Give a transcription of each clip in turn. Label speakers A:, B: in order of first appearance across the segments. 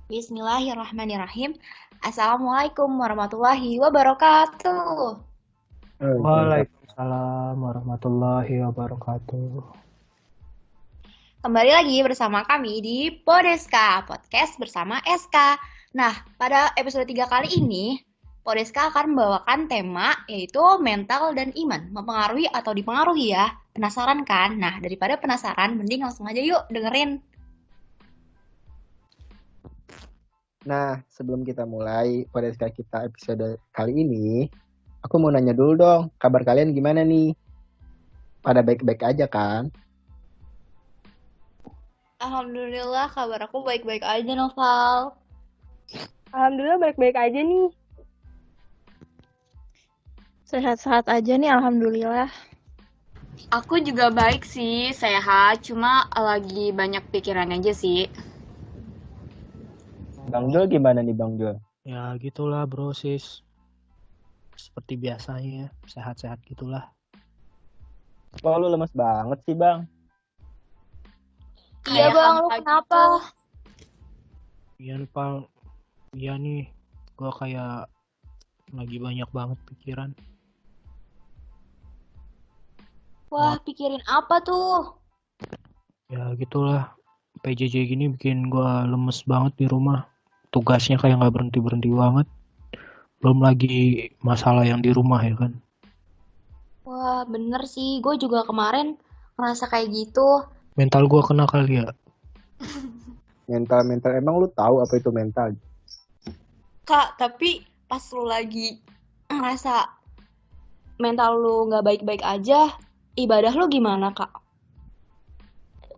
A: Bismillahirrahmanirrahim. Assalamualaikum warahmatullahi wabarakatuh.
B: Waalaikumsalam.
C: Waalaikumsalam warahmatullahi wabarakatuh.
A: Kembali lagi bersama kami di Podeska, podcast bersama SK. Nah, pada episode 3 kali ini, Podeska akan membawakan tema yaitu mental dan iman. Mempengaruhi atau dipengaruhi ya? Penasaran kan? Nah, daripada penasaran, mending langsung aja yuk dengerin.
B: Nah, sebelum kita mulai podcast kita episode kali ini, aku mau nanya dulu dong, kabar kalian gimana nih? Pada baik-baik aja kan?
A: Alhamdulillah, kabar aku baik-baik aja, Noval.
D: Alhamdulillah baik-baik aja nih. Sehat-sehat aja nih, alhamdulillah.
E: Aku juga baik sih, sehat. Cuma lagi banyak pikiran aja sih.
B: Bang Jul gimana nih Bang Jul?
C: Ya gitulah bro sis. Seperti biasanya, sehat-sehat gitulah.
B: Kok lu lemes banget sih Bang?
A: Iya bang, lu kenapa?
C: Iya Pal, iya nih, gua kayak lagi banyak banget pikiran.
A: Wah, pikirin apa tuh?
C: Ya gitulah, PJJ gini bikin gua lemes banget di rumah. Tugasnya kayak nggak berhenti-berhenti banget. Belum lagi masalah yang di rumah ya kan.
A: Wah, bener sih. Gue juga kemarin ngerasa kayak gitu.
C: Mental gua kena kali ya.
B: Mental, emang lu tahu apa itu mental?
A: Kak, tapi pas lu lagi ngerasa mental lu nggak baik-baik aja, ibadah lu gimana, Kak?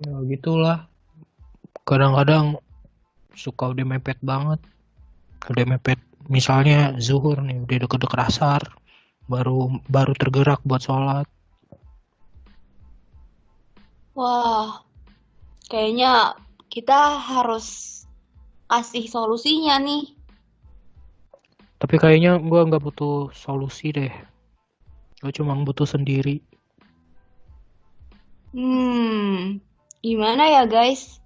C: Ya gitulah. Kadang-kadang suka udah mepet banget. Udah mepet misalnya zuhur nih udah deket-deket asar baru tergerak buat sholat.
A: Wah, kayaknya kita harus kasih solusinya nih.
C: Tapi kayaknya gue nggak butuh solusi deh, gue cuma butuh sendiri.
A: Gimana ya, guys?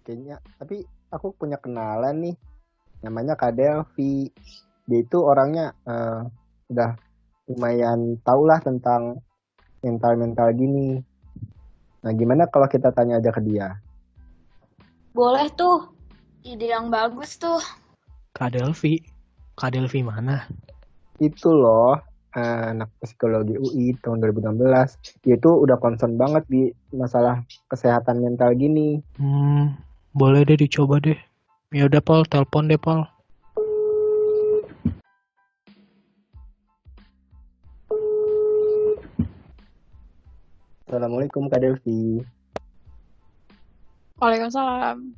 B: Kayaknya, tapi aku punya kenalan nih, namanya Kak Delvi. Dia itu orangnya udah lumayan tau lah tentang mental-mental gini. Nah, gimana kalau kita tanya aja ke dia?
A: Boleh tuh.
E: Ide yang bagus tuh.
C: Kak Delvi mana?
B: Itu loh, anak psikologi UI tahun 2016. Dia itu udah concern banget di masalah kesehatan mental gini.
C: Boleh deh dicoba deh. Ya udah Pal, telepon deh Pal.
B: Assalamualaikum Kak Delvi.
D: Waalaikumsalam.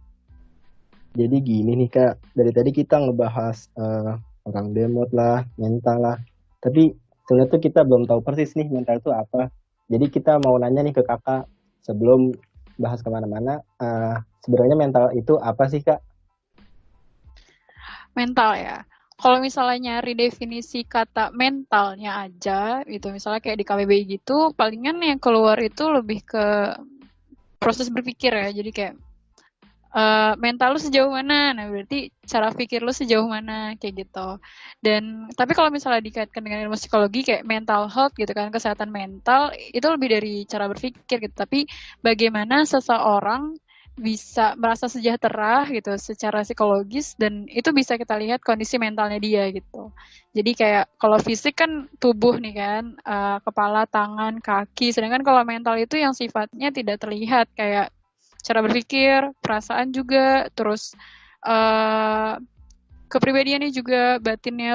B: Jadi gini nih Kak, dari tadi kita ngebahas orang demot lah, mental lah. Tapi sebenarnya tuh kita belum tahu persis nih mental itu apa. Jadi kita mau nanya nih ke Kakak, sebelum bahas kemana-mana, sebenarnya mental itu apa sih Kak?
D: Mental ya. Kalau misalnya nyari definisi kata mentalnya aja, gitu misalnya kayak di KBBI gitu, palingan yang keluar itu lebih ke proses berpikir ya. Jadi kayak mental lu sejauh mana? Nah, berarti cara pikir lu sejauh mana kayak gitu. Dan tapi kalau misalnya dikaitkan dengan ilmu psikologi kayak mental health gitu kan, kesehatan mental itu lebih dari cara berpikir gitu. Tapi bagaimana seseorang bisa merasa sejahtera gitu secara psikologis dan itu bisa kita lihat kondisi mentalnya dia gitu. Jadi kayak kalau fisik kan tubuh nih kan, kepala, tangan, kaki. Sedangkan kalau mental itu yang sifatnya tidak terlihat kayak cara berpikir, perasaan juga, terus kepribadiannya juga, batinnya,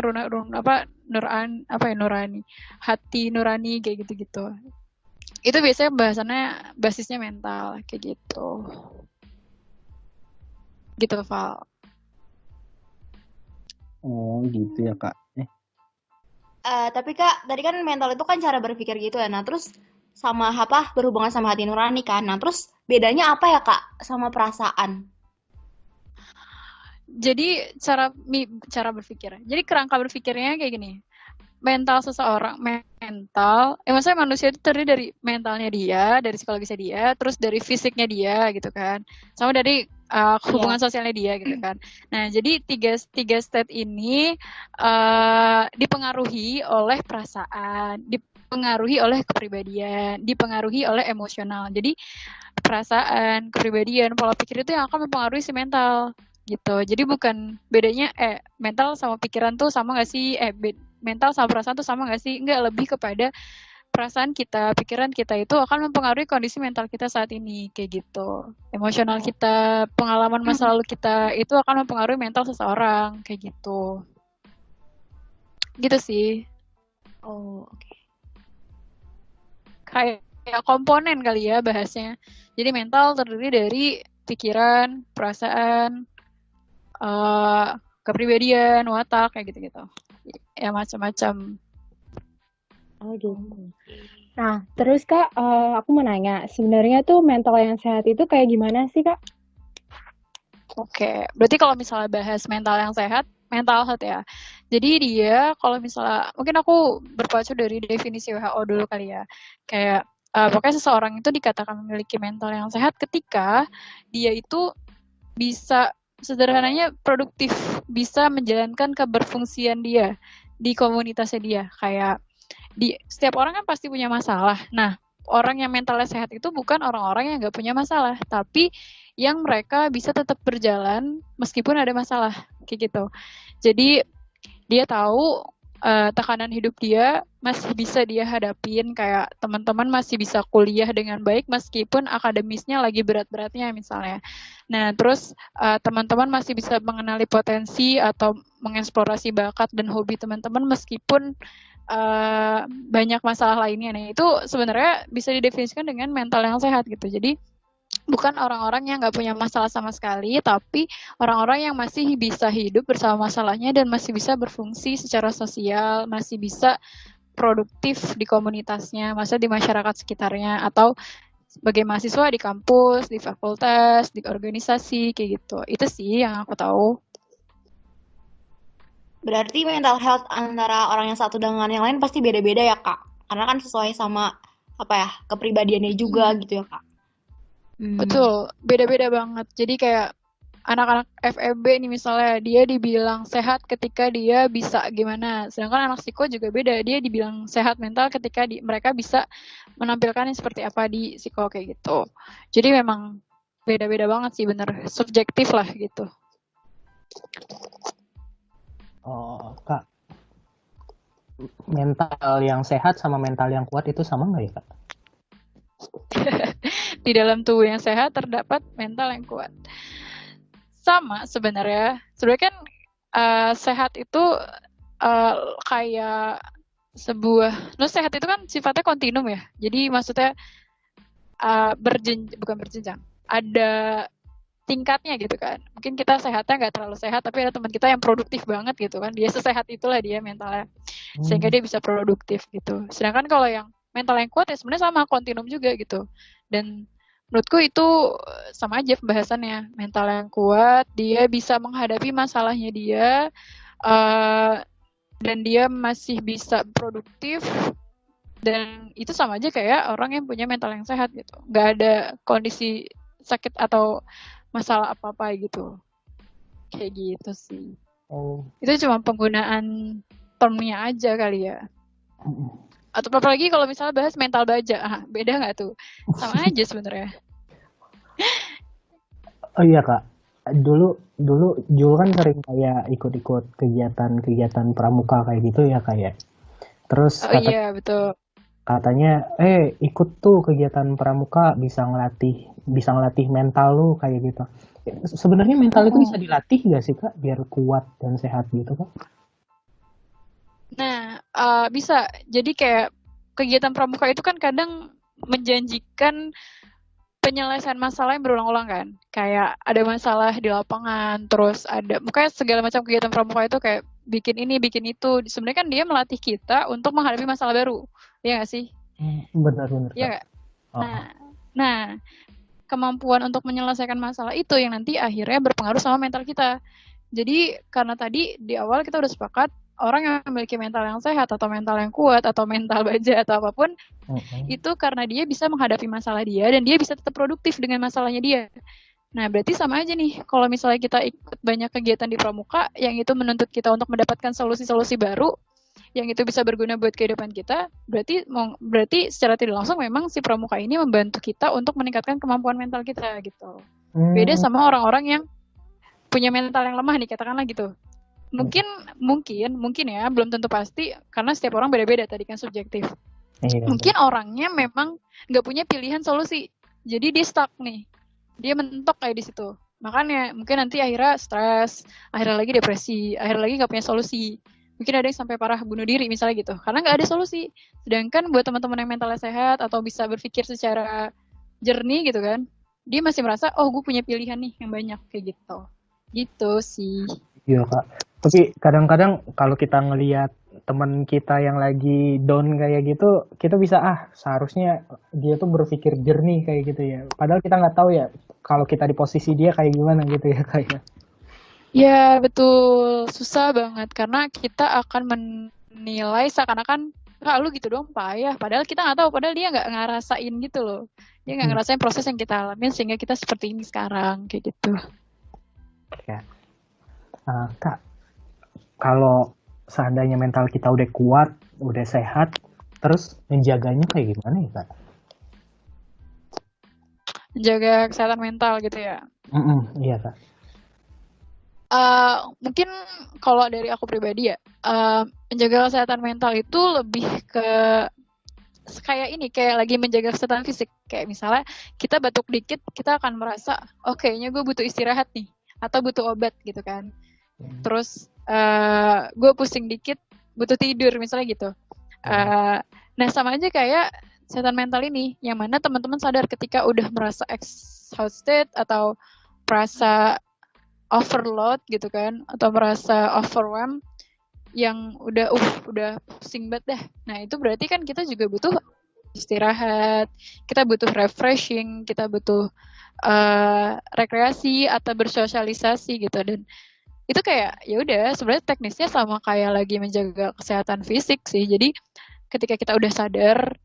D: nurani, hati nurani kayak gitu-gitu. Itu biasanya bahasannya basisnya mental kayak gitu. Gitu, Val.
B: Oh gitu ya Kak.
A: Tapi Kak, tadi kan mental itu kan cara berpikir gitu ya. Nah, terus sama apa berhubungan sama hati nurani kan. Nah, terus bedanya apa ya Kak sama perasaan?
D: Jadi cara berpikir. Jadi kerangka berpikirnya kayak gini. Mental mental, maksudnya manusia itu terdiri dari mentalnya dia, dari psikologisnya dia, terus dari fisiknya dia gitu kan, sama dari hubungan sosialnya dia gitu kan. Nah, jadi tiga state ini dipengaruhi oleh perasaan, dipengaruhi oleh kepribadian, dipengaruhi oleh emosional. Jadi perasaan, kepribadian, pola pikir itu yang akan mempengaruhi si mental gitu. Jadi bukan bedanya mental sama pikiran tuh sama nggak sih? Mental sama perasaan tuh sama nggak sih? Nggak, lebih kepada perasaan kita, pikiran kita itu akan mempengaruhi kondisi mental kita saat ini kayak gitu. Emosional kita, pengalaman masa lalu kita itu akan mempengaruhi mental seseorang kayak gitu. Gitu sih.
A: Oh, oke.
D: Kayak komponen kali ya bahasnya. Jadi mental terdiri dari pikiran, perasaan, kepribadian, watak kayak gitu-gitu. Ya macam-macam.
F: Oh gitu. Nah, terus Kak, aku mau nanya, sebenarnya tuh mental yang sehat itu kayak gimana sih Kak?
D: Oke, berarti kalau misalnya bahas mental yang sehat, mental health ya. Jadi dia kalau misalnya, mungkin aku berpacu dari definisi WHO dulu kali ya. Kayak pokoknya seseorang itu dikatakan memiliki mental yang sehat ketika dia itu bisa, sederhananya produktif, bisa menjalankan keberfungsian dia di komunitasnya dia. Kayak setiap orang kan pasti punya masalah. Nah, orang yang mentalnya sehat itu bukan orang-orang yang nggak punya masalah, tapi yang mereka bisa tetap berjalan meskipun ada masalah, kayak gitu. Jadi dia tahu tekanan hidup dia masih bisa dia hadapin, kayak teman-teman masih bisa kuliah dengan baik meskipun akademisnya lagi berat-beratnya misalnya. Nah, terus teman-teman masih bisa mengenali potensi atau mengeksplorasi bakat dan hobi teman-teman meskipun banyak masalah lainnya. Nah, itu sebenarnya bisa didefinisikan dengan mental yang sehat gitu. Jadi bukan orang-orang yang nggak punya masalah sama sekali, tapi orang-orang yang masih bisa hidup bersama masalahnya dan masih bisa berfungsi secara sosial, masih bisa produktif di komunitasnya, maksudnya di masyarakat sekitarnya, atau sebagai mahasiswa di kampus, di fakultas, di organisasi, kayak gitu. Itu sih yang aku tahu.
A: Berarti mental health antara orang yang satu dengan yang lain pasti beda-beda ya, Kak? Karena kan sesuai sama kepribadiannya juga gitu ya, Kak.
D: Betul, beda-beda banget. Jadi kayak anak-anak FEB nih misalnya, dia dibilang sehat ketika dia bisa gimana. Sedangkan anak psiko juga beda, dia dibilang sehat mental ketika mereka bisa menampilkannya seperti apa di psiko kayak gitu. Jadi memang beda-beda banget sih, bener. Subjektif lah gitu.
C: Oh, Kak. Mental yang sehat sama mental yang kuat itu sama nggak ya, Kak?
D: Di dalam tubuh yang sehat terdapat mental yang kuat. Sama sebenarnya. Sebenarnya kan sehat itu kayak sebuah, sehat itu kan sifatnya kontinum ya. Jadi maksudnya bukan berjenjang. Ada tingkatnya gitu kan. Mungkin kita sehatnya nggak terlalu sehat, tapi ada teman kita yang produktif banget gitu kan. Dia sesehat itulah dia mentalnya. Sehingga dia bisa produktif gitu. Sedangkan kalau yang mental yang kuat ya sebenarnya sama, kontinum juga gitu. Dan menurutku itu sama aja pembahasannya. Mental yang kuat, dia bisa menghadapi masalahnya dia, dan dia masih bisa produktif, dan itu sama aja kayak orang yang punya mental yang sehat gitu. Nggak ada kondisi sakit atau masalah apa-apa gitu. Kayak gitu sih.
C: Oh.
D: Itu cuma penggunaan termnya aja kali ya. Atau apalagi kalau misalnya bahas mental baja, beda nggak tuh? Sama aja sebenarnya.
C: Oh iya Kak, dulu kan sering kayak ikut-ikut kegiatan pramuka kayak gitu ya kayak. Terus
D: Iya betul.
C: Katanya ikut tuh kegiatan pramuka bisa ngelatih mental lu kayak gitu. Sebenarnya mental itu bisa dilatih nggak sih Kak biar kuat dan sehat gitu Kak?
D: Nah, bisa. Jadi kayak kegiatan pramuka itu kan kadang menjanjikan penyelesaian masalah yang berulang-ulang kan. Kayak ada masalah di lapangan, terus ada, makanya segala macam kegiatan pramuka itu kayak bikin ini, bikin itu. Sebenarnya kan dia melatih kita untuk menghadapi masalah baru. Iya nggak sih?
C: Benar.
D: Iya nggak? Nah, kemampuan untuk menyelesaikan masalah itu yang nanti akhirnya berpengaruh sama mental kita. Jadi karena tadi di awal kita udah sepakat, orang yang memiliki mental yang sehat atau mental yang kuat atau mental baja atau apapun, itu karena dia bisa menghadapi masalah dia dan dia bisa tetap produktif dengan masalahnya dia. Nah, berarti sama aja nih, kalau misalnya kita ikut banyak kegiatan di pramuka, yang itu menuntut kita untuk mendapatkan solusi-solusi baru, yang itu bisa berguna buat kehidupan kita, berarti secara tidak langsung memang si pramuka ini membantu kita untuk meningkatkan kemampuan mental kita gitu. Beda sama orang-orang yang punya mental yang lemah nih, katakanlah gitu. Mungkin ya, belum tentu pasti, karena setiap orang beda-beda, tadi kan subjektif. Mungkin orangnya memang nggak punya pilihan solusi, jadi dia stuck nih, dia mentok kayak di situ. Makanya mungkin nanti akhirnya stres, akhirnya lagi depresi, akhirnya lagi nggak punya solusi. Mungkin ada yang sampai parah bunuh diri misalnya gitu, karena nggak ada solusi. Sedangkan buat teman-teman yang mentalnya sehat atau bisa berpikir secara jernih gitu kan, dia masih merasa, oh gue punya pilihan nih yang banyak kayak gitu. Gitu sih.
C: Iya Kak. Tapi kadang-kadang kalau kita ngelihat teman kita yang lagi down kayak gitu, kita bisa seharusnya dia tuh berpikir jernih kayak gitu ya. Padahal kita nggak tahu ya kalau kita di posisi dia kayak gimana gitu ya kayak.
D: Ya betul, susah banget karena kita akan menilai seakan-akan lu gitu doang payah. Padahal kita nggak tahu, padahal dia nggak ngerasain gitu loh. Dia nggak ngerasain proses yang kita alamin sehingga kita seperti ini sekarang kayak gitu.
C: Ya. Kak, kalau seandainya mental kita udah kuat, udah sehat, terus menjaganya kayak gimana ya Kak?
D: Menjaga kesehatan mental gitu ya.
C: Iya Kak.
D: Mungkin kalau dari aku pribadi ya, menjaga kesehatan mental itu lebih ke kayak lagi menjaga kesehatan fisik. Kayak misalnya kita batuk dikit, kita akan merasa, kayaknya gue butuh istirahat nih, atau butuh obat gitu kan. Terus gue pusing dikit, butuh tidur misalnya gitu. Nah sama aja kayak kesehatan mental ini, yang mana teman-teman sadar ketika udah merasa exhausted atau merasa overload gitu kan, atau merasa overwhelmed, yang udah pusing banget dah. Nah itu berarti kan kita juga butuh istirahat, kita butuh refreshing, kita butuh rekreasi atau bersosialisasi gitu. Dan itu kayak ya udah sebenarnya teknisnya sama kayak lagi menjaga kesehatan fisik sih. Jadi ketika kita udah sadar,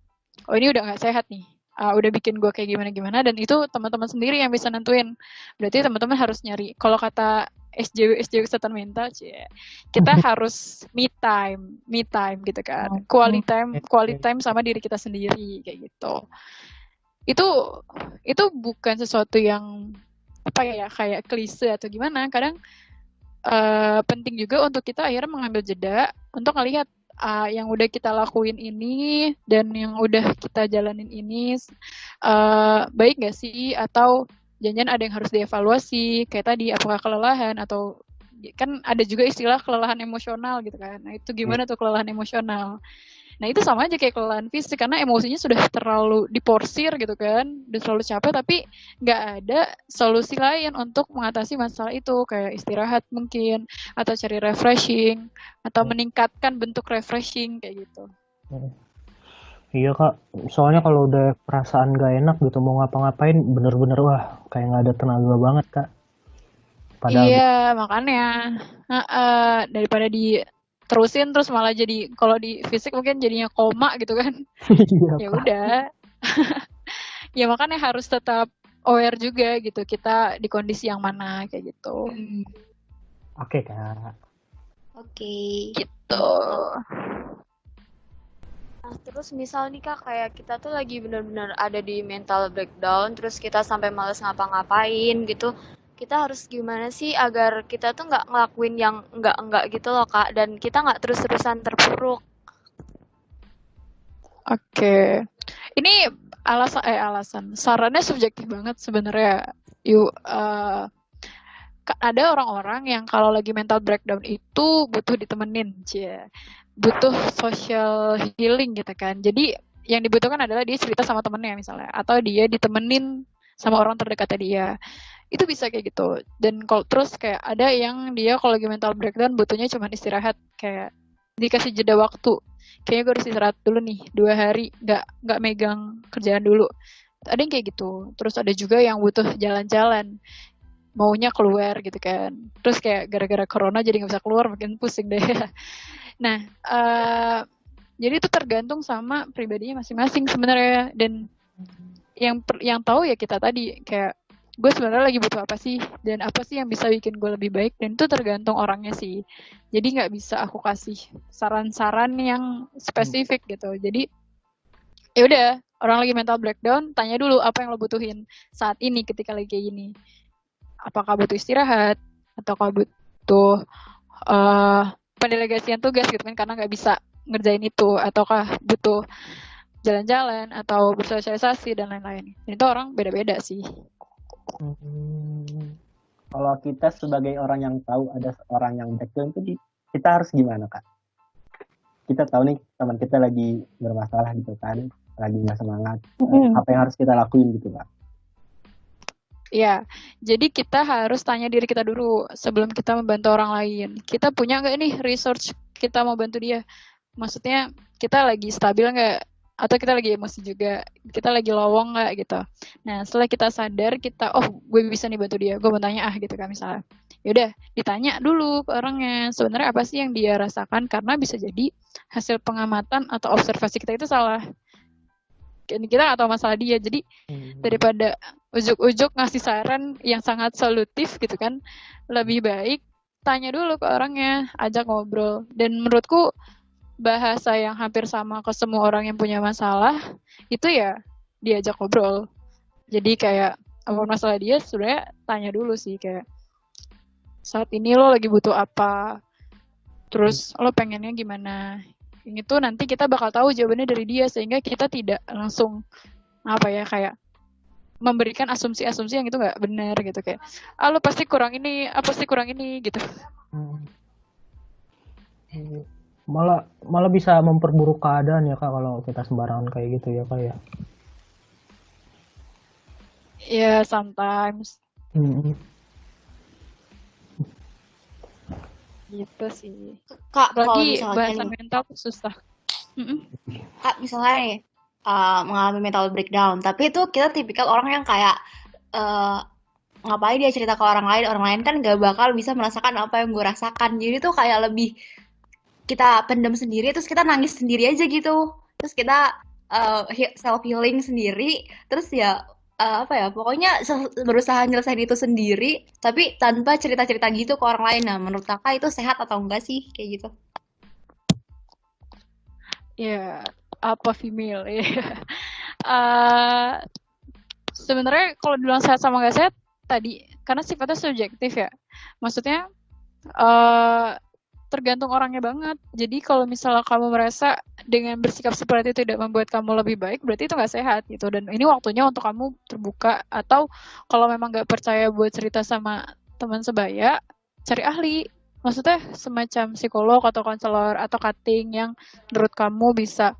D: oh ini udah nggak sehat nih, udah bikin gue kayak gimana dan itu teman-teman sendiri yang bisa nentuin. Berarti teman-teman harus nyari, kalau kata SJW kesehatan mental, kita harus me time gitu kan, quality time sama diri kita sendiri kayak gitu. Itu bukan sesuatu yang kayak klise atau gimana. Kadang penting juga untuk kita akhirnya mengambil jeda untuk ngelihat yang udah kita lakuin ini dan yang udah kita jalanin ini baik nggak sih, atau jangan ada yang harus dievaluasi kayak tadi, apakah kelelahan, atau kan ada juga istilah kelelahan emosional gitu kan. Nah itu gimana tuh kelelahan emosional? Nah itu sama aja kayak kelelahan fisik, karena emosinya sudah terlalu diporsir gitu kan, udah terlalu capek, tapi nggak ada solusi lain untuk mengatasi masalah itu, kayak istirahat mungkin, atau cari refreshing, atau meningkatkan bentuk refreshing kayak gitu.
C: Iya Kak, soalnya kalau udah perasaan gak enak gitu mau ngapa-ngapain bener-bener kayak gak ada tenaga banget Kak.
D: Padahal iya makanya daripada terusin terus malah jadi, kalau di fisik mungkin jadinya koma gitu kan. Ya udah. Ya makanya harus tetap aware juga gitu, kita di kondisi yang mana kayak gitu.
C: Oke Kak.
A: Oke.
D: Gitu.
E: Nah, terus misal nih Kak, kayak kita tuh lagi benar-benar ada di mental breakdown, terus kita sampai males ngapa-ngapain gitu. Kita harus gimana sih agar kita tuh nggak ngelakuin yang enggak gitu loh Kak, dan kita nggak terus-terusan terpuruk.
D: Oke. Ini alasan. Sarannya subjektif banget sebenarnya. Ada orang-orang yang kalau lagi mental breakdown itu butuh ditemenin, butuh social healing gitu kan. Jadi yang dibutuhkan adalah dia cerita sama temennya misalnya, atau dia ditemenin sama orang terdekatnya dia. Itu bisa kayak gitu. Dan kalau terus kayak ada yang dia kalau lagi mental breakdown butuhnya cuma istirahat, kayak dikasih jeda waktu. Kayaknya gue harus istirahat dulu nih 2 hari, nggak megang kerjaan dulu. Ada yang kayak gitu. Terus ada juga yang butuh jalan-jalan, maunya keluar gitu kan. Terus kayak gara-gara corona jadi nggak bisa keluar, makin pusing deh. Nah, jadi itu tergantung sama pribadinya masing-masing sebenarnya. Dan yang tahu ya kita tadi, kayak gue sebenarnya lagi butuh apa sih dan apa sih yang bisa bikin gue lebih baik, dan itu tergantung orangnya sih. Jadi nggak bisa aku kasih saran-saran yang spesifik gitu. Jadi ya udah, orang lagi mental breakdown, tanya dulu apa yang lo butuhin saat ini ketika lagi kayak gini. Apakah butuh istirahat, ataukah butuh pendelegasian tugas gitu kan, karena nggak bisa ngerjain itu, ataukah butuh jalan-jalan atau bersosialisasi dan lain-lain. Dan itu orang beda-beda sih.
B: Kalau kita sebagai orang yang tahu ada orang yang breakdown itu kita harus gimana, Kak? Kita tahu nih teman kita lagi bermasalah gitu kan, lagi nggak semangat. Apa yang harus kita lakuin gitu, Kak?
D: Ya, jadi kita harus tanya diri kita dulu sebelum kita membantu orang lain. Kita punya nggak nih research kita mau bantu dia? Maksudnya kita lagi stabil nggak? Atau kita lagi emosi juga? Kita lagi lowong nggak gitu? Nah, setelah kita sadar, kita, oh gue bisa nih bantu dia. Gue mau tanya gitu kan misalnya. Yaudah, ditanya dulu ke orangnya. Sebenarnya apa sih yang dia rasakan? Karena bisa jadi hasil pengamatan atau observasi kita itu salah. Kita nggak tahu masalah dia. Jadi daripada ujuk-ujuk ngasih saran yang sangat solutif gitu kan, lebih baik tanya dulu ke orangnya, ajak ngobrol. Dan menurutku bahasa yang hampir sama ke semua orang yang punya masalah itu ya diajak ngobrol. Jadi kayak apa masalah dia, sebenarnya tanya dulu sih, kayak saat ini lo lagi butuh apa, terus lo pengennya gimana. Yang itu nanti kita bakal tahu jawabannya dari dia, sehingga kita tidak langsung apa ya, kayak memberikan asumsi-asumsi yang itu nggak benar gitu, kayak lo pasti kurang ini, pasti kurang ini gitu.
C: Malah bisa memperburuk keadaan ya Kak kalau kita sembarangan kayak gitu ya Kak ya.
D: Ya sometimes. Gitu sih.
A: Kak, kalau
D: Apalagi
A: misalnya
D: bahasan
A: nih,
D: mental tuh susah.
A: Kak, misalnya nih, mengalami mental breakdown, tapi itu kita tipikal orang yang kayak ngapain dia cerita ke orang lain kan gak bakal bisa merasakan apa yang gue rasakan. Jadi tuh kayak lebih kita pendam sendiri, terus kita nangis sendiri aja gitu. Terus kita self healing sendiri, terus ya apa ya, pokoknya berusaha nyelesain itu sendiri, tapi tanpa cerita-cerita gitu ke orang lain. Nah, menurut kakak itu sehat atau enggak sih kayak gitu?
D: Ya, apa female ya. Sebenarnya kalau dibilang sehat sama nggak sehat tadi, karena sifatnya subjektif ya. Maksudnya tergantung orangnya banget. Jadi kalau misalnya kamu merasa dengan bersikap seperti itu tidak membuat kamu lebih baik, berarti itu nggak sehat gitu. Dan ini waktunya untuk kamu terbuka. Atau kalau memang nggak percaya buat cerita sama teman sebaya, cari ahli. Maksudnya semacam psikolog atau konselor atau cutting yang menurut kamu bisa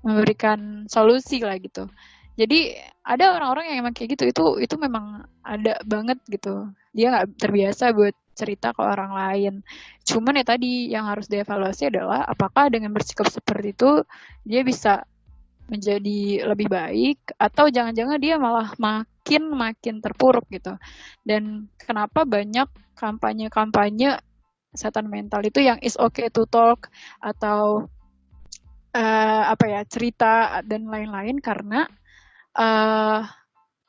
D: memberikan solusi lah gitu. Jadi ada orang-orang yang emang kayak gitu, itu memang ada banget gitu. Dia nggak terbiasa buat cerita ke orang lain. Cuman ya tadi yang harus dievaluasi adalah apakah dengan bersikap seperti itu dia bisa menjadi lebih baik, atau jangan-jangan dia malah makin terpuruk gitu. Dan kenapa banyak kampanye-kampanye kesehatan mental itu yang is okay to talk atau cerita dan lain-lain, karena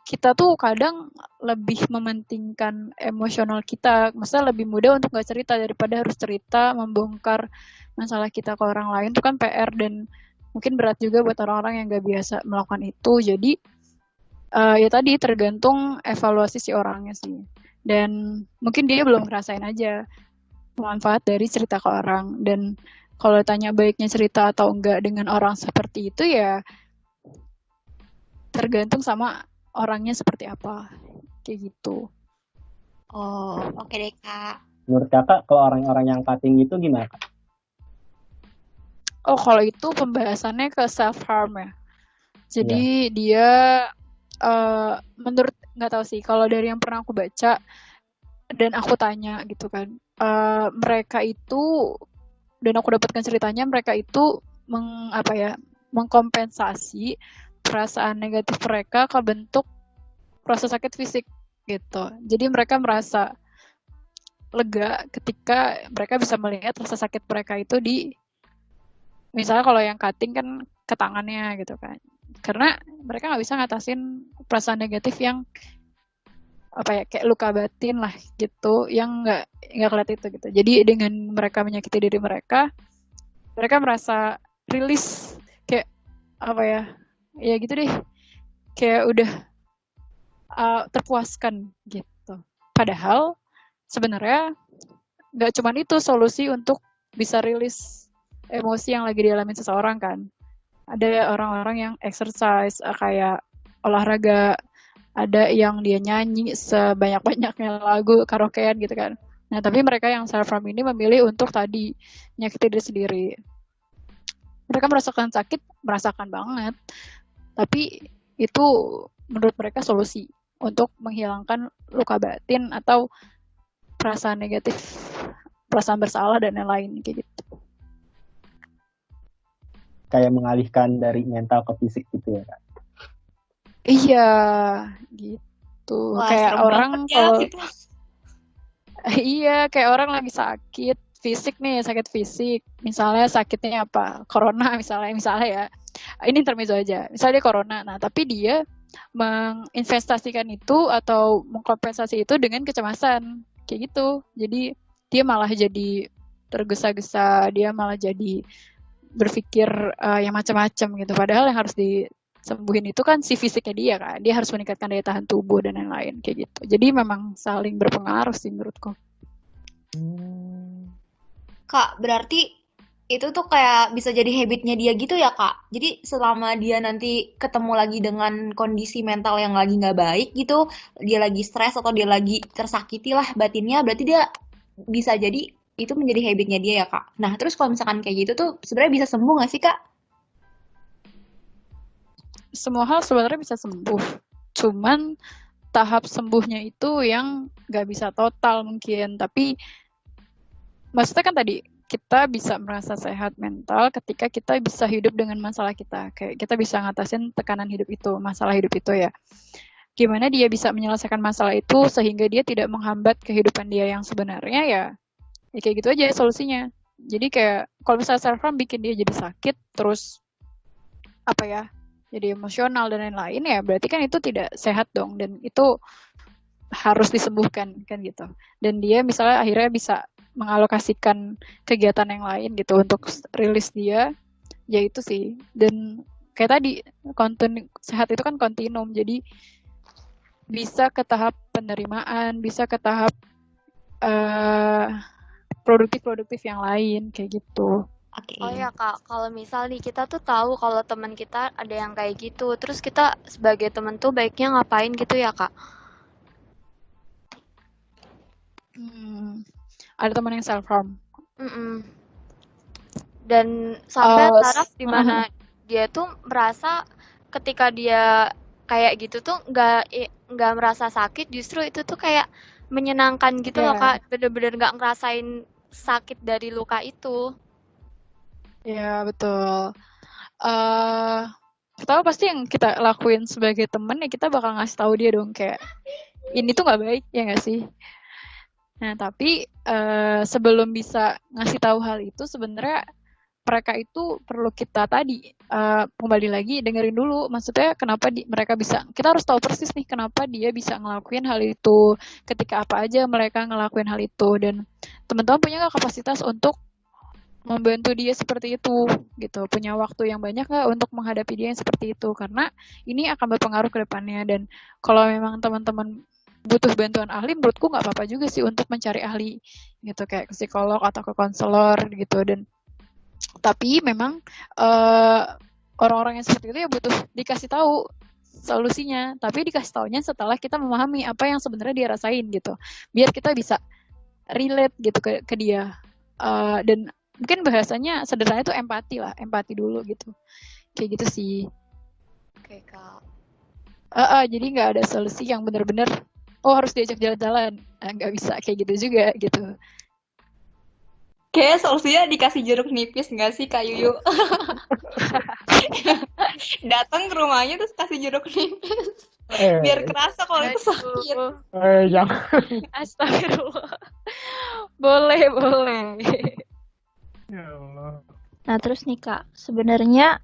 D: kita tuh kadang lebih mementingkan emosional kita. Maksudnya lebih mudah untuk gak cerita daripada harus cerita, membongkar masalah kita ke orang lain. Itu kan PR dan mungkin berat juga buat orang-orang yang gak biasa melakukan itu. Jadi ya tadi tergantung evaluasi si orangnya sih. Dan mungkin dia belum ngerasain aja manfaat dari cerita ke orang. Dan kalau tanya baiknya cerita atau enggak dengan orang seperti itu ya tergantung sama orangnya seperti apa, kayak gitu.
A: Oh, oke deh Kak.
B: Menurut kakak kalau orang-orang yang cutting itu gimana Kak?
D: Oh, kalau itu pembahasannya ke self harm ya. Jadi dia menurut, nggak tahu sih, kalau dari yang pernah aku baca dan aku tanya gitu kan, mereka itu, dan aku dapatkan ceritanya, mereka itu mengkompensasi perasaan negatif mereka ke bentuk rasa sakit fisik gitu. Jadi mereka merasa lega ketika mereka bisa melihat rasa sakit mereka itu di, misalnya kalau yang cutting kan ke tangannya gitu kan, karena mereka nggak bisa ngatasin perasaan negatif yang apa ya, kayak luka batin lah gitu, yang nggak kelihatan itu gitu. Jadi dengan mereka menyakiti diri mereka merasa rilis, kayak apa ya gitu deh, kayak udah terpuaskan gitu. Padahal sebenarnya nggak cuma itu solusi untuk bisa rilis emosi yang lagi dialami seseorang kan. Ada orang-orang yang exercise, kayak olahraga, ada yang dia nyanyi sebanyak-banyaknya lagu karaokean gitu kan. Nah, tapi mereka yang self harm ini memilih untuk tadi nyakiti diri sendiri. Mereka merasakan sakit, merasakan banget. Tapi itu menurut mereka solusi untuk menghilangkan luka batin atau perasaan negatif, perasaan bersalah dan lain-lain kayak gitu.
B: Kayak mengalihkan dari mental ke fisik gitu ya Kak.
D: Iya, gitu.
A: Wah,
D: Kayak
A: serem
D: orang
A: banget ya
D: kalau
A: gitu.
D: iya, kayak orang lagi sakit fisik nih, sakit fisik. Misalnya sakitnya apa? Corona misalnya ya. Ini intermezzo aja. Misalnya dia corona. Nah, tapi dia menginvestasikan itu atau mengkompensasi itu dengan kecemasan. Kayak gitu. Jadi dia malah jadi tergesa-gesa, dia malah jadi berpikir yang macam-macam gitu. Padahal yang harus disembuhin itu kan si fisiknya dia kan. Dia harus meningkatkan daya tahan tubuh dan lain-lain kayak gitu. Jadi memang saling berpengaruh sih menurutku.
A: Kak, berarti itu tuh kayak bisa jadi habitnya dia gitu ya, Kak? Jadi selama dia nanti ketemu lagi dengan kondisi mental yang lagi nggak baik gitu, dia lagi stres atau dia lagi tersakiti lah batinnya, berarti dia bisa jadi itu menjadi habitnya dia ya, Kak? Nah, terus kalau misalkan kayak gitu tuh sebenarnya bisa sembuh nggak sih, Kak?
D: Semua hal sebenarnya bisa sembuh. Cuman tahap sembuhnya itu yang nggak bisa total mungkin. Tapi maksudnya kan tadi kita bisa merasa sehat mental ketika kita bisa hidup dengan masalah kita. Kayak kita bisa ngatasin tekanan hidup itu, masalah hidup itu ya. Gimana dia bisa menyelesaikan masalah itu sehingga dia tidak menghambat kehidupan dia yang sebenarnya ya kayak gitu aja solusinya. Jadi kayak kalau misalnya self harm bikin dia jadi sakit, terus apa ya, jadi emosional dan lain-lain ya berarti kan itu tidak sehat dong, dan itu harus disembuhkan kan gitu. Dan dia misalnya akhirnya bisa mengalokasikan kegiatan yang lain gitu untuk rilis dia, ya itu sih. Dan kayak tadi sehat itu kan kontinum, jadi bisa ke tahap penerimaan, bisa ke tahap produktif yang lain kayak gitu.
A: Oke.
E: Oh ya Kak, kalau misal nih kita tuh tahu kalau teman kita ada yang kayak gitu, terus kita sebagai teman tuh baiknya ngapain gitu ya Kak?
D: Ada teman yang self harm.
E: Dan sampai taraf dimana dia tuh merasa ketika dia kayak gitu tuh nggak merasa sakit, justru itu tuh kayak menyenangkan gitu loh Kak, bener-bener nggak ngerasain sakit dari luka itu.
D: Ya betul. Pertama pasti yang kita lakuin sebagai temen ya kita bakal ngasih tahu dia dong kayak ini tuh nggak baik ya nggak sih. Nah tapi sebelum bisa ngasih tahu hal itu sebenarnya mereka itu perlu kita tadi kembali lagi dengerin dulu, maksudnya kenapa mereka bisa, kita harus tahu persis nih kenapa dia bisa ngelakuin hal itu, ketika apa aja mereka ngelakuin hal itu, dan teman-teman punya nggak kapasitas untuk membantu dia seperti itu gitu, punya waktu yang banyak nggak untuk menghadapi dia yang seperti itu, karena ini akan berpengaruh ke depannya. Dan kalau memang teman-teman butuh bantuan ahli, menurutku nggak apa-apa juga sih untuk mencari ahli gitu, kayak ke psikolog atau ke konselor gitu. Dan tapi memang orang-orang yang seperti itu ya butuh dikasih tahu solusinya, tapi dikasih taunya setelah kita memahami apa yang sebenarnya dia rasain gitu, biar kita bisa relate gitu ke dia. Dan mungkin bahasanya sederhana itu empati dulu gitu, kayak gitu sih.
E: Oke Kak.
D: Jadi nggak ada solusi yang benar-benar harus diajak jalan-jalan, nggak bisa kayak gitu juga gitu.
A: Kayak solusinya dikasih jeruk nipis nggak sih Kak Yuyu? Datang ke rumahnya terus kasih jeruk nipis. Biar kerasa kalau itu sakit.
C: Jangan.
D: Astagfirullah. Boleh, boleh.
C: Ya Allah.
G: Nah, terus nih Kak, sebenarnya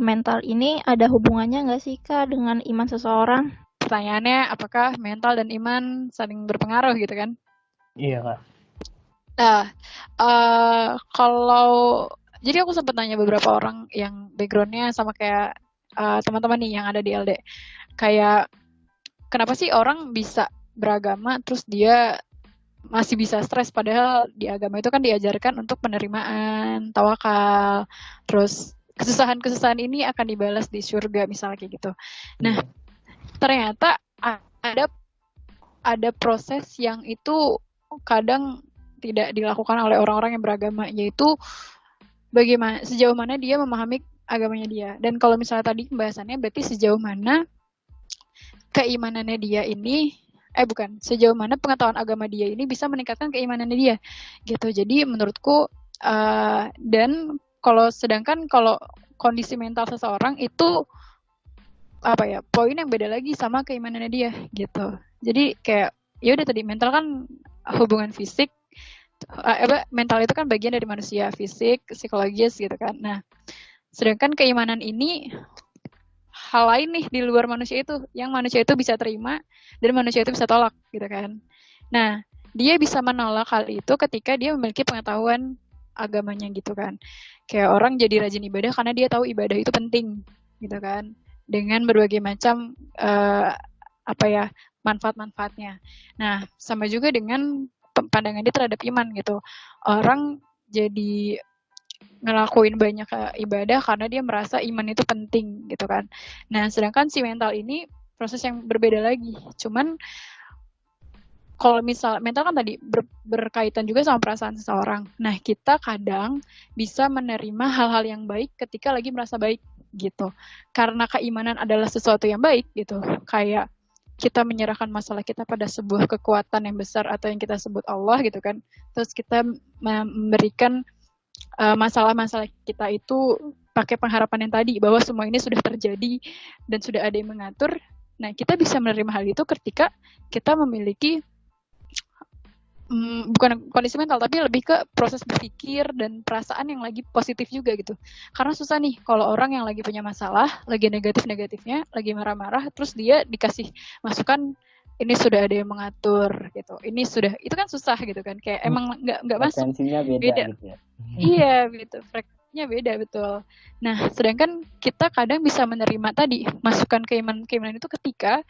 G: mental ini ada hubungannya nggak sih Kak dengan iman seseorang?
D: Pertanyaannya, apakah mental dan iman saling berpengaruh gitu kan?
C: Iya Kak.
D: Nah, kalau jadi aku sempat nanya beberapa orang yang backgroundnya sama kayak teman-teman nih yang ada di LD. Kayak kenapa sih orang bisa beragama terus dia masih bisa stres padahal di agama itu kan diajarkan untuk penerimaan, tawakal, terus kesusahan-kesusahan ini akan dibalas di surga misalnya kayak gitu. Nah,
C: Iya.
D: ternyata ada proses yang itu kadang tidak dilakukan oleh orang-orang yang beragama, yaitu bagaimana sejauh mana dia memahami agamanya dia. Dan kalau misalnya tadi pembahasannya berarti sejauh mana keimanannya dia ini sejauh mana pengetahuan agama dia ini bisa meningkatkan keimanannya dia gitu. Jadi menurutku dan sedangkan kalau kondisi mental seseorang itu poin yang beda lagi sama keimanannya dia gitu. Jadi kayak ya udah tadi mental kan hubungan fisik, mental itu kan bagian dari manusia, fisik, psikologis gitu kan. Nah, sedangkan keimanan ini hal lain nih di luar manusia itu yang manusia itu bisa terima dan manusia itu bisa tolak gitu kan. Nah, dia bisa menolak hal itu ketika dia memiliki pengetahuan agamanya gitu kan. Kayak orang jadi rajin ibadah karena dia tahu ibadah itu penting gitu kan. Dengan berbagai macam manfaat-manfaatnya. Nah, sama juga dengan pandangan dia terhadap iman gitu. Orang jadi ngelakuin banyak ibadah karena dia merasa iman itu penting gitu kan. Nah, sedangkan si mental ini proses yang berbeda lagi. Cuman kalau misal mental kan tadi berkaitan juga sama perasaan seseorang. Nah, kita kadang bisa menerima hal-hal yang baik ketika lagi merasa baik gitu. Karena keimanan adalah sesuatu yang baik gitu. Kayak kita menyerahkan masalah kita pada sebuah kekuatan yang besar atau yang kita sebut Allah gitu kan. Terus kita memberikan masalah-masalah kita itu pakai pengharapan yang tadi bahwa semua ini sudah terjadi dan sudah ada yang mengatur. Nah, kita bisa menerima hal itu ketika kita memiliki bukan kondisi mental tapi lebih ke proses berpikir dan perasaan yang lagi positif juga gitu. Karena susah nih kalau orang yang lagi punya masalah, lagi negatif-negatifnya, lagi marah-marah, terus dia dikasih masukan ini sudah ada yang mengatur gitu. Ini sudah itu kan susah gitu kan. Kayak emang nggak masuk.
B: Frekuensinya beda
D: Beda.
B: gitu ya.
D: Iya gitu, frekuensinya beda betul. Nah, sedangkan kita kadang bisa menerima tadi masukan keimanan itu ketika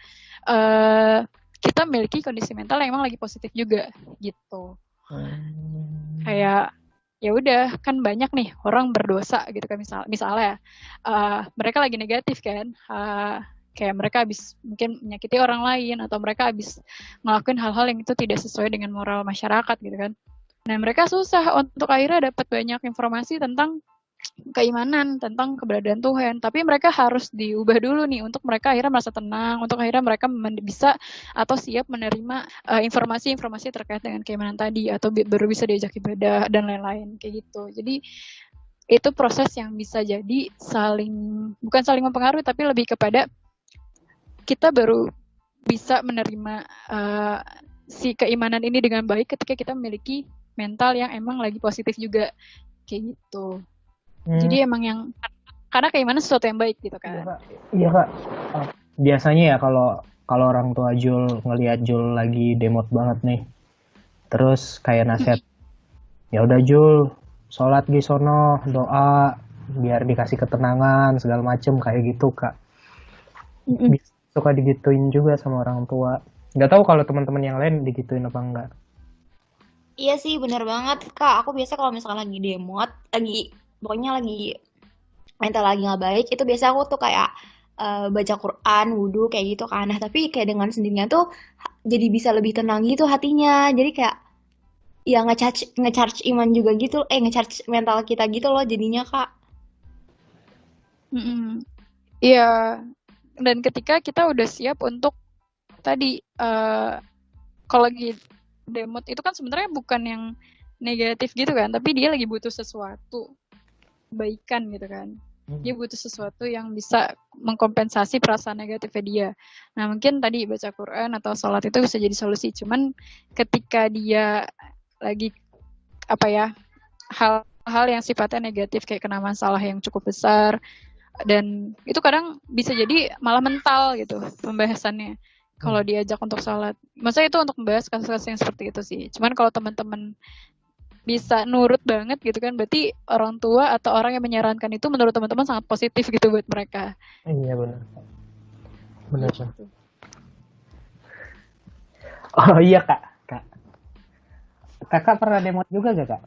D: kita memiliki kondisi mental yang emang lagi positif juga gitu. Kayak ya udah kan banyak nih orang berdosa gitu kan misalnya mereka lagi negatif kan kayak mereka habis mungkin menyakiti orang lain atau mereka habis ngelakuin hal-hal yang itu tidak sesuai dengan moral masyarakat gitu kan. Nah, mereka susah untuk akhirnya dapat banyak informasi tentang keimanan, tentang keberadaan Tuhan. Tapi mereka harus diubah dulu nih untuk mereka akhirnya merasa tenang, untuk akhirnya mereka bisa atau siap menerima informasi-informasi terkait dengan keimanan tadi atau baru bisa diajak ibadah dan lain-lain kayak gitu. Jadi itu proses yang bisa jadi bukan saling mempengaruhi tapi lebih kepada kita baru bisa menerima si keimanan ini dengan baik ketika kita memiliki mental yang emang lagi positif juga kayak gitu. Jadi emang yang karena keimanan sesuatu yang baik gitu kan.
C: Iya kak. Biasanya ya kalau orang tua Jul ngelihat Jul lagi demot banget nih, terus kayak nasihat, ya udah Jul, sholat gi sono, doa biar dikasih ketenangan segala macem kayak gitu kak. Suka digituin juga sama orang tua. Nggak tahu kalau teman-teman yang lain digituin apa enggak.
A: Iya sih, bener banget, Kak. Aku biasa kalau misalkan lagi demot, pokoknya lagi mental lagi nggak baik, itu biasa aku tuh kayak baca Quran, wudhu, kayak gitu kan. Nah, tapi kayak dengan sendirinya tuh jadi bisa lebih tenang gitu hatinya. Jadi kayak ya nge-charge iman juga gitu, nge-charge mental kita gitu loh jadinya, Kak.
D: Iya. Dan ketika kita udah siap untuk tadi kalau lagi demot itu kan sebenarnya bukan yang negatif gitu kan, tapi dia lagi butuh sesuatu kebaikan gitu kan. Dia butuh sesuatu yang bisa mengkompensasi perasaan negatifnya dia. Nah, mungkin tadi baca Quran atau sholat itu bisa jadi solusi. Cuman ketika dia lagi hal-hal yang sifatnya negatif kayak kena masalah yang cukup besar, dan itu kadang bisa jadi malah mental gitu pembahasannya kalau diajak untuk sholat. Maksudnya itu untuk membahas kasus-kasus yang seperti itu sih. Cuman kalau teman-teman bisa nurut banget gitu kan, berarti orang tua atau orang yang menyarankan itu menurut teman-teman sangat positif gitu buat mereka.
C: Iya benar. Benar. Gitu. Oh iya kak. Kakak pernah demot juga gak kak?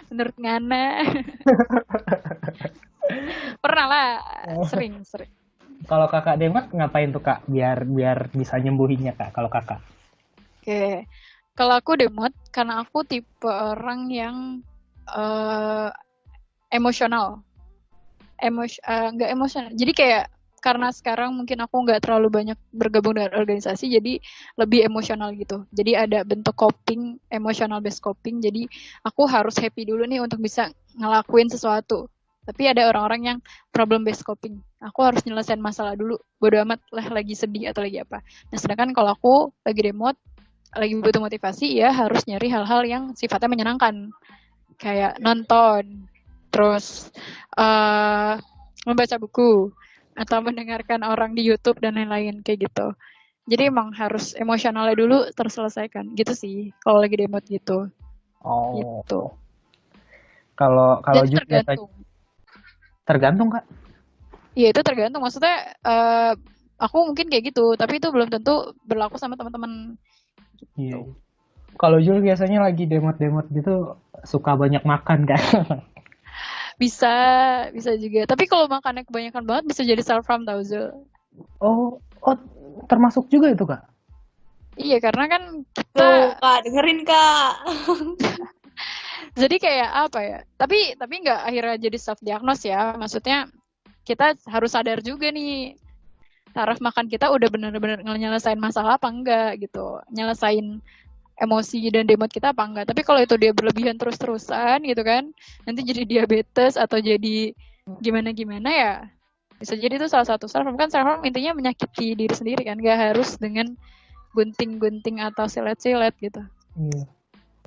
D: Menurut Ngana. Pernah lah, sering.
C: Kalau kakak demot ngapain tuh kak? Biar bisa nyembuhinnya kak. Kalau kakak?
D: Oke. Kalau aku demot, karena aku tipe orang yang emosional. Nggak emosional. Jadi kayak karena sekarang mungkin aku nggak terlalu banyak bergabung dengan organisasi, jadi lebih emosional gitu. Jadi ada bentuk coping, emotional based coping. Jadi aku harus happy dulu nih untuk bisa ngelakuin sesuatu. Tapi ada orang-orang yang problem based coping. Aku harus nyelesain masalah dulu. Bodo amat lah lagi sedih atau lagi apa. Nah, sedangkan kalau aku lagi demot, lagi butuh motivasi, ya harus nyari hal-hal yang sifatnya menyenangkan. Kayak nonton, terus membaca buku, atau mendengarkan orang di YouTube dan lain-lain kayak gitu. Jadi emang harus emosionalnya dulu terselesaikan gitu sih kalau lagi demot gitu.
C: Oh.
D: Gitu.
C: Kalau juga tergantung kak?
D: Iya itu tergantung. Maksudnya aku mungkin kayak gitu, tapi itu belum tentu berlaku sama teman-teman. Gitu.
C: Iya. Kalau Jul biasanya lagi demot gitu suka banyak makan kan?
D: Bisa juga. Tapi kalau makannya kebanyakan banget bisa jadi self harm tau Zul.
C: Oh, termasuk juga itu kak?
D: Iya karena kan kita.
A: Tuh kak, dengerin kak.
D: Jadi kayak apa ya? Tapi nggak akhirnya jadi self diagnose ya. Maksudnya kita harus sadar juga nih taraf makan kita udah benar-benar nyelesain masalah apa enggak gitu, nyelesain emosi dan demot kita apa enggak. Tapi kalau itu dia berlebihan terus-terusan gitu kan, nanti jadi diabetes atau jadi gimana ya, bisa jadi itu salah satu self harm. Kan self harm intinya menyakiti diri sendiri kan, gak harus dengan gunting-gunting atau silet-silet gitu.
C: Iya.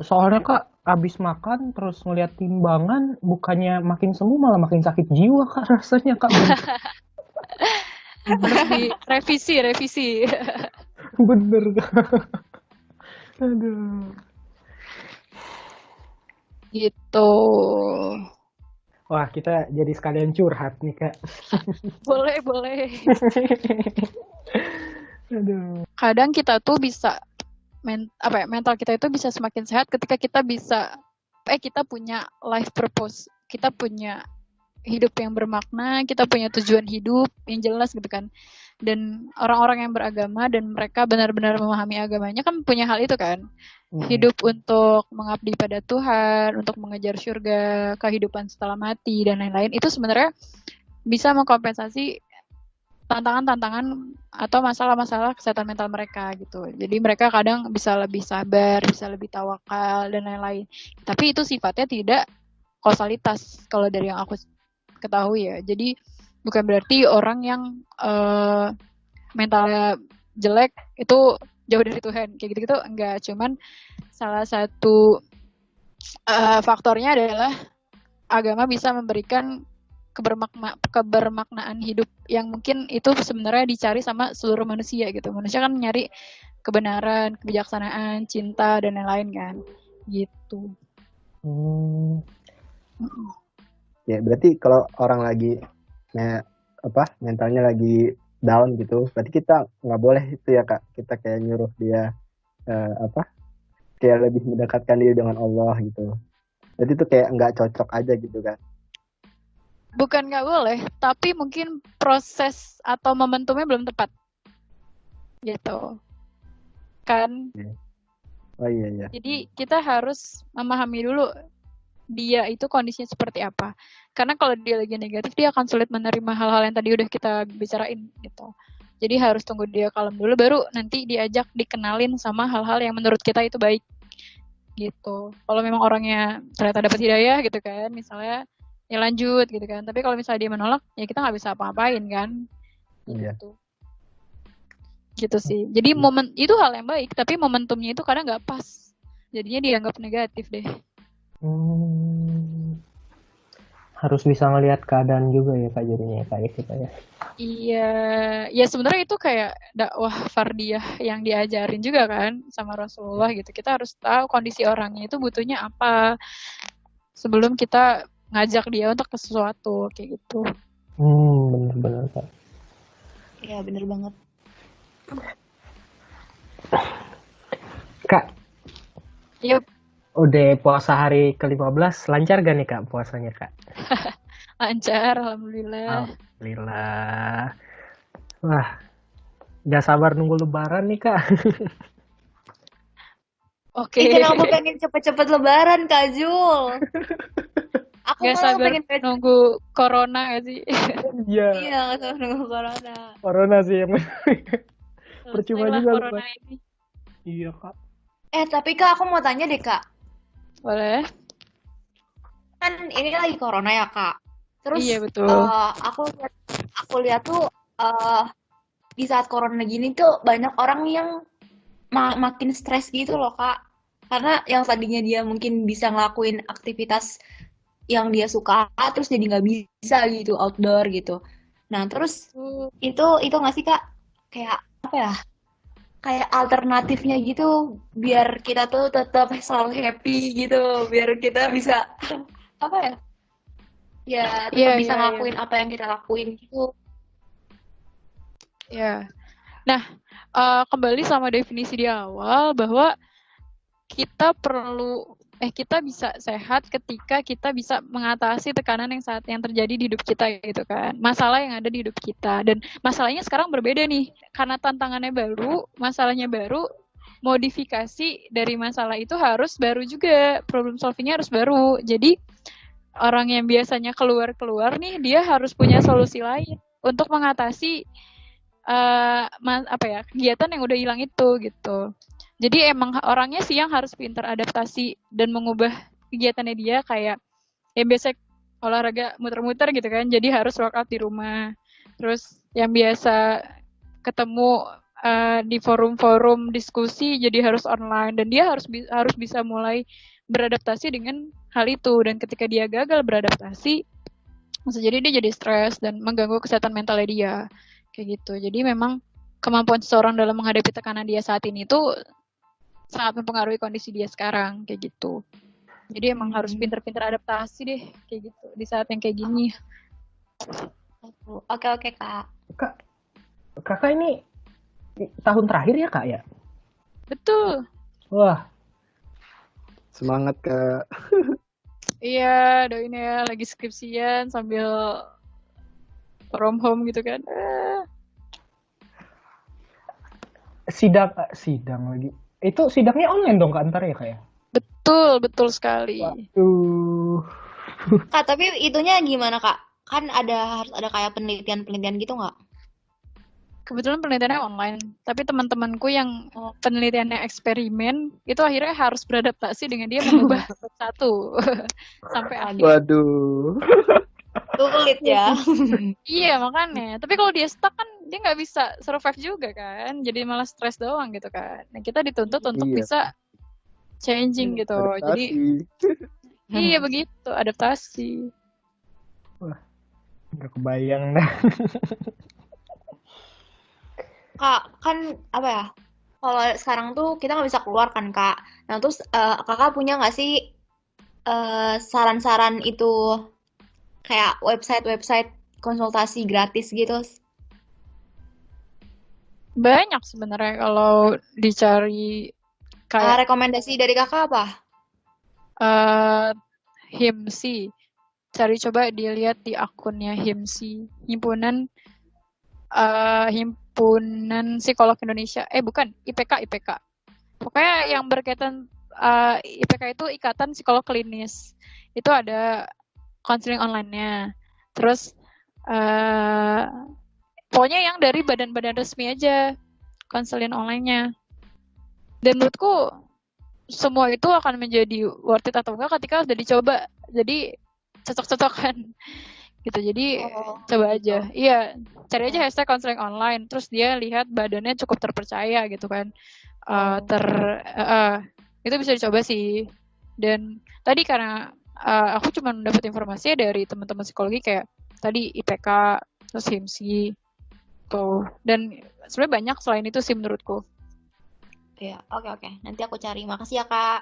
C: Soalnya kak abis makan terus ngeliat timbangan bukannya makin sembuh malah makin sakit jiwa kak rasanya kak.
D: Harus direvisi.
C: Bener kak. Aduh.
D: Gitu.
C: Wah kita jadi sekalian curhat nih kak.
D: Boleh.
C: Aduh.
D: Kadang kita tuh bisa mental kita itu bisa semakin sehat ketika kita bisa kita punya life purpose, kita punya hidup yang bermakna, kita punya tujuan hidup yang jelas gitu kan. Dan orang-orang yang beragama dan mereka benar-benar memahami agamanya kan punya hal itu kan. Hidup untuk mengabdi pada Tuhan, untuk mengejar surga, kehidupan setelah mati dan lain-lain, itu sebenarnya bisa mengkompensasi tantangan-tantangan atau masalah-masalah kesehatan mental mereka gitu. Jadi mereka kadang bisa lebih sabar, bisa lebih tawakal dan lain-lain. Tapi itu sifatnya tidak kausalitas kalau dari yang aku ketahui ya. Jadi bukan berarti orang yang mentalnya jelek itu jauh dari Tuhan kayak gitu-gitu, enggak. Cuman salah satu faktornya adalah agama bisa memberikan kebermaknaan hidup yang mungkin itu sebenarnya dicari sama seluruh manusia gitu. Manusia kan nyari kebenaran, kebijaksanaan, cinta dan lain-lain kan. Gitu.
B: Ya berarti kalau orang lagi mentalnya lagi down gitu, berarti kita nggak boleh itu ya kak, kita kayak nyuruh dia kayak lebih mendekatkan diri dengan Allah gitu. Jadi itu kayak nggak cocok aja gitu kan?
D: Bukan nggak boleh, tapi mungkin proses atau momentumnya belum tepat, gitu, kan?
B: Oh iya.
D: Jadi kita harus memahami dulu dia itu kondisinya seperti apa. Karena kalau dia lagi negatif, dia akan sulit menerima hal-hal yang tadi udah kita bicarain, gitu. Jadi harus tunggu dia kalem dulu, baru nanti diajak dikenalin sama hal-hal yang menurut kita itu baik, gitu. Kalau memang orangnya ternyata dapat hidayah, gitu kan, misalnya ya lanjut gitu kan. Tapi kalau misalnya dia menolak, ya kita nggak bisa apa-apain kan.
B: Iya.
D: Gitu sih. Jadi momen itu hal yang baik, tapi momentumnya itu kadang nggak pas. Jadinya dianggap negatif deh.
C: Harus bisa ngelihat keadaan juga ya Kak jadinya kayak kita ya.
D: Iya, ya sebenarnya itu kayak dakwah fardiyah yang diajarin juga kan sama Rasulullah gitu. Kita harus tahu kondisi orangnya itu butuhnya apa sebelum kita ngajak dia untuk ke sesuatu kayak gitu.
C: Bener-bener Kak.
A: Iya, bener banget.
C: Kak,
D: Yup,
C: udah puasa hari ke-15 lancar gak nih Kak puasanya Kak?
D: lancar, alhamdulillah.
C: Alhamdulillah. Wah, gak sabar nunggu lebaran nih Kak.
A: Ih,
D: Oke,
A: kenapa pengen cepet-cepet lebaran, Kak Jul? Aku
D: gak
A: malah
D: sabar
A: pengen
D: nunggu corona gak sih?
C: Iya,
A: Iya, nggak sabar nunggu corona.
C: corona sih yang percuma
D: Selesailah
C: juga
D: corona
C: lebaran.
D: ini.
C: Iya Kak.
A: Tapi Kak, aku mau tanya deh, Kak.
D: Boleh?
A: Kan ini lagi corona ya, Kak. Terus
D: Iya, betul.
A: aku lihat tuh di saat corona gini tuh banyak orang yang makin stres gitu loh, Kak. Karena yang tadinya dia mungkin bisa ngelakuin aktivitas yang dia suka, terus jadi nggak bisa gitu, outdoor gitu. Nah, terus itu nggak sih, Kak? Kayak apa ya? Kayak alternatifnya gitu, biar kita tuh tetap selalu happy gitu, biar kita bisa apa ya? Ya, tetap bisa ngelakuin apa yang kita lakuin gitu.
D: Ya. Nah, kembali sama definisi di awal bahwa kita bisa sehat ketika kita bisa mengatasi tekanan yang terjadi di hidup kita gitu kan. Masalah yang ada di hidup kita. Dan masalahnya sekarang berbeda nih. Karena tantangannya baru, masalahnya baru, modifikasi dari masalah itu harus baru juga. Problem solvingnya harus baru. Jadi orang yang biasanya keluar nih, dia harus punya solusi lain untuk mengatasi kegiatan yang udah hilang itu gitu. Jadi emang orangnya sih yang harus pintar adaptasi dan mengubah kegiatannya dia, kayak yang biasa olahraga muter-muter gitu kan, jadi harus workout di rumah. Terus yang biasa ketemu di forum-forum diskusi jadi harus online, dan dia harus bisa mulai beradaptasi dengan hal itu. Dan ketika dia gagal beradaptasi, bisa jadi dia jadi stres dan mengganggu kesehatan mentalnya dia kayak gitu. Jadi memang kemampuan seseorang dalam menghadapi tekanan dia saat ini tuh sangat mempengaruhi kondisi dia sekarang kayak gitu. Jadi emang harus pinter-pinter adaptasi deh kayak gitu di saat yang kayak gini.
A: Oke, Kak.
C: Kakak ini tahun terakhir ya Kak ya?
D: Betul.
C: Wah.
B: Semangat Kak.
D: Iya, doain ya, lagi skripsian sambil from home gitu kan.
C: Sidang lagi. Itu sidangnya online dong Kak antar ya Kak ya?
D: Betul sekali.
C: Waduh.
A: Kak, tapi itunya gimana, Kak? Kan harus ada kayak penelitian gitu nggak?
D: Kebetulan penelitiannya online, tapi teman-temanku yang penelitiannya eksperimen itu akhirnya harus beradaptasi dengan dia mengubah satu sampai akhir.
B: Waduh.
A: Sulit ya.
D: Iya makanya. Tapi kalau dia stuck kan dia nggak bisa survive juga kan, jadi malah stres doang gitu kan. Nah kita dituntut untuk bisa changing gitu.
B: Adaptasi.
D: Jadi iya begitu, adaptasi.
C: Wah, nggak kebayang dah.
A: Kak, kan apa ya? Kalau sekarang tuh kita nggak bisa keluar kan, Kak. Nah, terus Kakak punya nggak sih saran-saran itu kayak website konsultasi gratis gitu?
D: Banyak sebenarnya kalau dicari kayak
A: rekomendasi dari Kakak apa?
D: HIMSI. Coba dilihat di akunnya HIMSI, himpunan Psikolog Indonesia. Bukan, IPK. Pokoknya yang berkaitan IPK itu Ikatan Psikolog Klinis. Itu ada konseling online-nya. Terus pokoknya yang dari badan-badan resmi aja konseling online-nya. Dan menurutku semua itu akan menjadi worth it atau enggak ketika sudah dicoba. Jadi cocok-cocokan gitu. Jadi
A: Oh,
D: coba
A: gitu.
D: aja. Iya, cari aja hashtag konseling online. Terus dia lihat badannya cukup terpercaya gitu kan.
A: Oh.
D: Itu bisa dicoba sih. Dan tadi karena aku cuma dapat informasi dari teman-teman psikologi kayak tadi IPK, terus HIMSI, tuh. Dan sebenarnya banyak selain itu sih menurutku.
A: Iya, oke. Nanti aku cari. Makasih ya, Kak.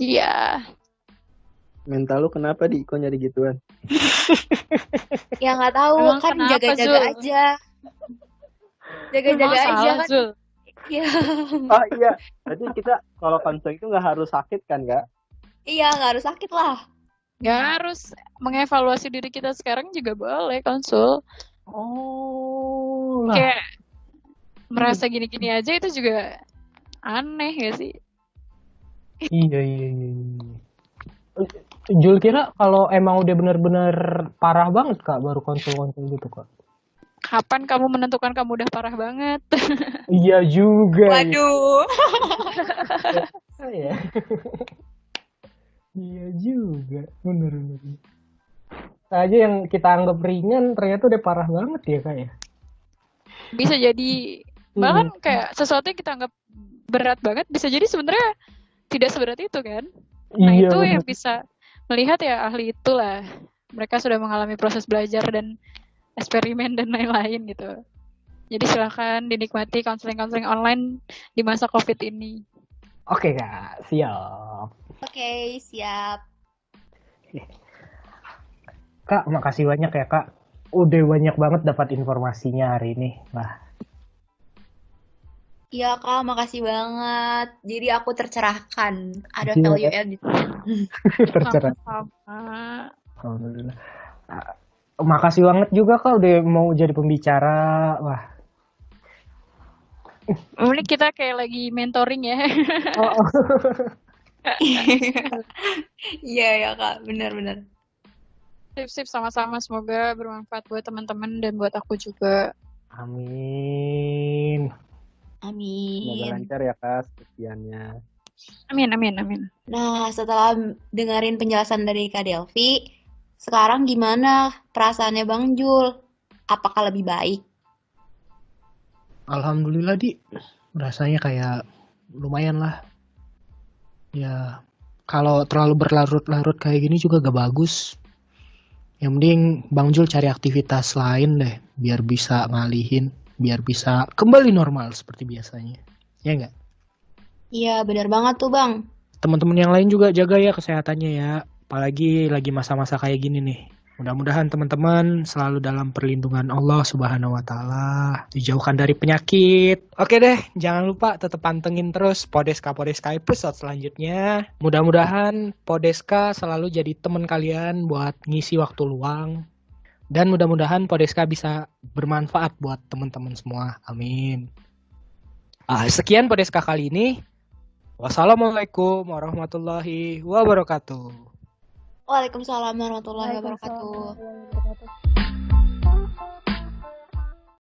D: Iya.
B: Mental lu kenapa di kok nyari gituan?
A: Ya nggak tahu,
D: Emang
A: kan
D: kenapa,
A: jaga-jaga
D: Zul?
A: aja. Jaga-jaga
D: Emang
A: aja
D: salah,
A: kan.
D: Zul?
A: Iya.
B: Oh iya, berarti kita kalau konseling itu nggak harus sakit kan, Kak?
A: Iya, nggak harus sakit lah.
D: Nggak harus mengevaluasi diri kita sekarang juga boleh konsul.
C: Oh lah.
D: Kayak merasa gini-gini aja itu juga aneh gak sih?
C: Iya. Jul kira kalau emang udah bener-bener parah banget Kak baru konsul-konsul gitu Kak.
D: Kapan kamu menentukan kamu udah parah banget?
C: Iya juga.
A: Waduh.
C: Ya. Iya juga, bener. Aja yang kita anggap ringan ternyata udah parah banget ya Kak ya.
D: Bisa jadi bahkan kayak sesuatu yang kita anggap berat banget bisa jadi sebenarnya tidak seberat itu kan. Nah
C: Iya,
D: itu
C: bener.
D: yang bisa melihat ya ahli itulah. Mereka sudah mengalami proses belajar dan eksperimen dan lain-lain gitu. Jadi silakan dinikmati konseling-konseling online di masa COVID ini.
C: Oke Kak, siap.
A: Oke, siap.
C: Kak, makasih banyak ya Kak. Udah banyak banget dapat informasinya hari ini. Nah,
A: Iya, Kak, makasih banget. Jadi aku tercerahkan. Ada
C: Iya,
A: value
C: Kak.
A: added.
C: tercerah.
D: Sama-sama.
C: Alhamdulillah. Makasih banget juga Kak udah mau jadi pembicara. Wah.
D: Ini kita kayak lagi mentoring ya.
C: Oh.
A: Iya ya, Kak. Benar-benar.
D: Sip-sip sama-sama, semoga bermanfaat buat teman-teman dan buat aku juga.
C: Amin.
B: Semoga
A: Amin.
B: lancar ya, Kak, skripsiannya.
D: Amin.
A: Nah, setelah dengerin penjelasan dari Kak Delvi, sekarang gimana perasaannya Bang Jul? Apakah lebih baik?
C: Alhamdulillah Di, rasanya kayak lumayan lah. Ya, kalau terlalu berlarut-larut kayak gini juga gak bagus. Yang penting Bang Jul cari aktivitas lain deh, biar bisa ngalihin, biar bisa kembali normal seperti biasanya. Ya nggak?
A: Iya, benar banget tuh Bang.
C: Teman-teman yang lain juga jaga ya kesehatannya ya, apalagi lagi masa-masa kayak gini nih. Mudah-mudahan teman-teman selalu dalam perlindungan Allah Subhanahu wa Ta'ala, dijauhkan dari penyakit. Oke deh, jangan lupa tetap pantengin terus Podeska episode selanjutnya. Mudah-mudahan Podeska selalu jadi teman kalian buat ngisi waktu luang. Dan mudah-mudahan Podeska bisa bermanfaat buat teman-teman semua. Amin. Sekian Podeska kali ini. Wassalamualaikum warahmatullahi wabarakatuh.
A: Waalaikumsalam warahmatullahi wabarakatuh.
F: Waalaikumsalam warahmatullahi wabarakatuh.